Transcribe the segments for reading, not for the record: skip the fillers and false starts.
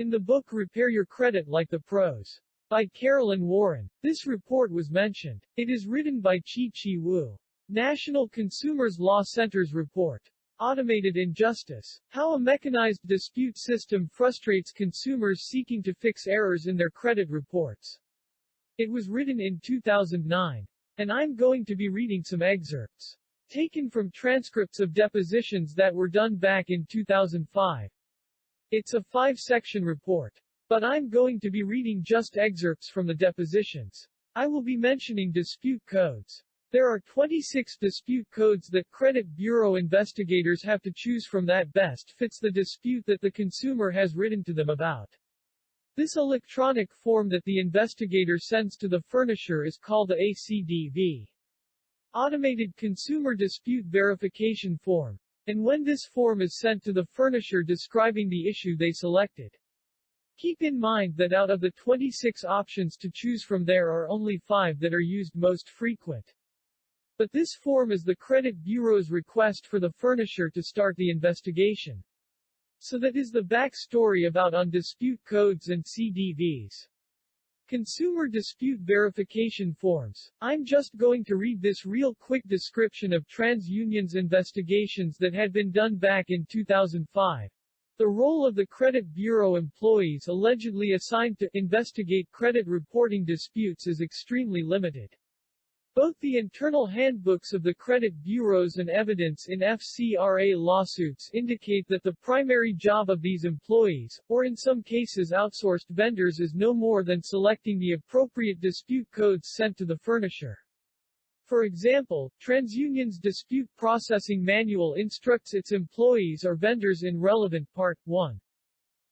In the book Repair Your Credit Like the Pros by Carolyn Warren, this report was mentioned. It is written by Chi Wu. National Consumers Law Center's report. Automated Injustice. How a Mechanized Dispute System Frustrates Consumers Seeking to Fix Errors in Their Credit Reports. It was written in 2009. And I'm going to be reading some excerpts taken from transcripts of depositions that were done back in 2005. It's a 5-section report. But I'm going to be reading just excerpts from the depositions. I will be mentioning dispute codes. There are 26 dispute codes that credit bureau investigators have to choose from that best fits the dispute that the consumer has written to them about. This electronic form that the investigator sends to the furnisher is called the ACDV. Automated Consumer Dispute Verification Form. And when this form is sent to the furnisher describing the issue they selected. Keep in mind that out of the 26 options to choose from there are only 5 that are used most frequent. But this form is the credit bureau's request for the furnisher to start the investigation. So that is the backstory about on dispute codes and CDVs. Consumer Dispute Verification Forms. I'm just going to read this real quick description of TransUnion's investigations that had been done back in 2005. The role of the credit bureau employees allegedly assigned to investigate credit reporting disputes is extremely limited. Both the internal handbooks of the credit bureaus and evidence in FCRA lawsuits indicate that the primary job of these employees, or in some cases outsourced vendors, is no more than selecting the appropriate dispute codes sent to the furnisher. For example, TransUnion's Dispute Processing Manual instructs its employees or vendors in relevant Part 1.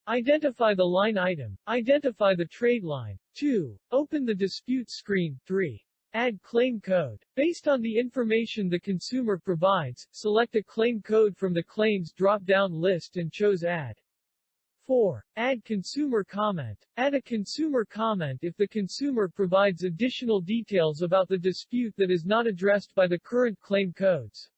Identify the line item. Identify the trade line. 2. Open the dispute screen. 3. Add claim code. Based on the information the consumer provides, select a claim code from the claims drop-down list and choose Add. 4. Add consumer comment. Add a consumer comment if the consumer provides additional details about the dispute that is not addressed by the current claim codes.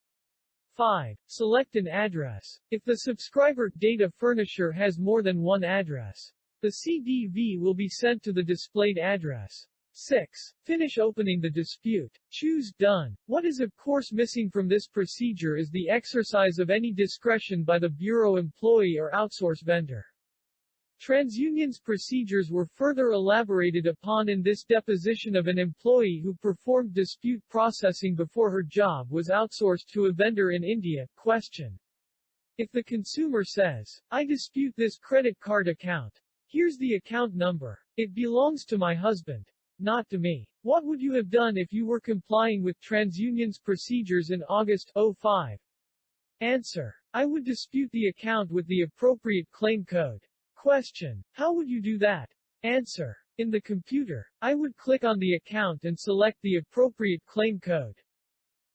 5. Select an address. If the subscriber data furnisher has more than one address, the CDV will be sent to the displayed address. 6. Finish opening the dispute. Choose Done. What is of course missing from this procedure is the exercise of any discretion by the bureau employee or outsource vendor. TransUnion's procedures were further elaborated upon in this deposition of an employee who performed dispute processing before her job was outsourced to a vendor in India. Question. If the consumer says, I dispute this credit card account. Here's the account number. It belongs to my husband. Not to me. What would you have done if you were complying with TransUnion's procedures in August 2005? Answer. I would dispute the account with the appropriate claim code. Question. How would you do that? Answer. In the computer. I would click on the account and select the appropriate claim code.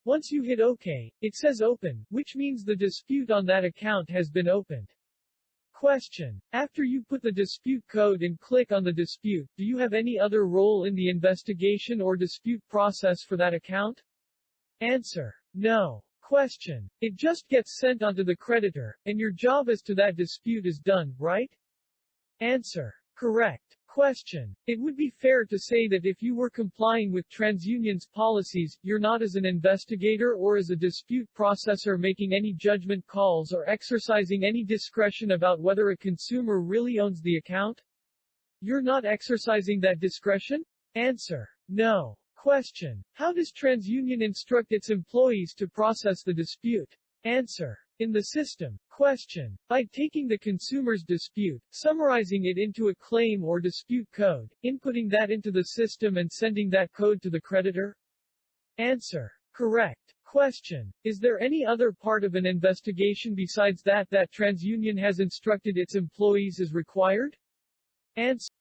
Once you hit OK, it says Open, which means the dispute on that account has been opened. Question. After you put the dispute code and click on the dispute, do you have any other role in the investigation or dispute process for that account? Answer. No. Question. It just gets sent onto the creditor, and your job as to that dispute is done, right? Answer. Correct. Question. It would be fair to say that if you were complying with TransUnion's policies, you're not as an investigator or as a dispute processor making any judgment calls or exercising any discretion about whether a consumer really owns the account? You're not exercising that discretion? Answer. No. Question. How does TransUnion instruct its employees to process the dispute? Answer. In the system. Question. By taking the consumer's dispute, summarizing it into a claim or dispute code, inputting that into the system and sending that code to the creditor? Answer. Correct. Question. Is there any other part of an investigation besides that TransUnion has instructed its employees is required? Answer.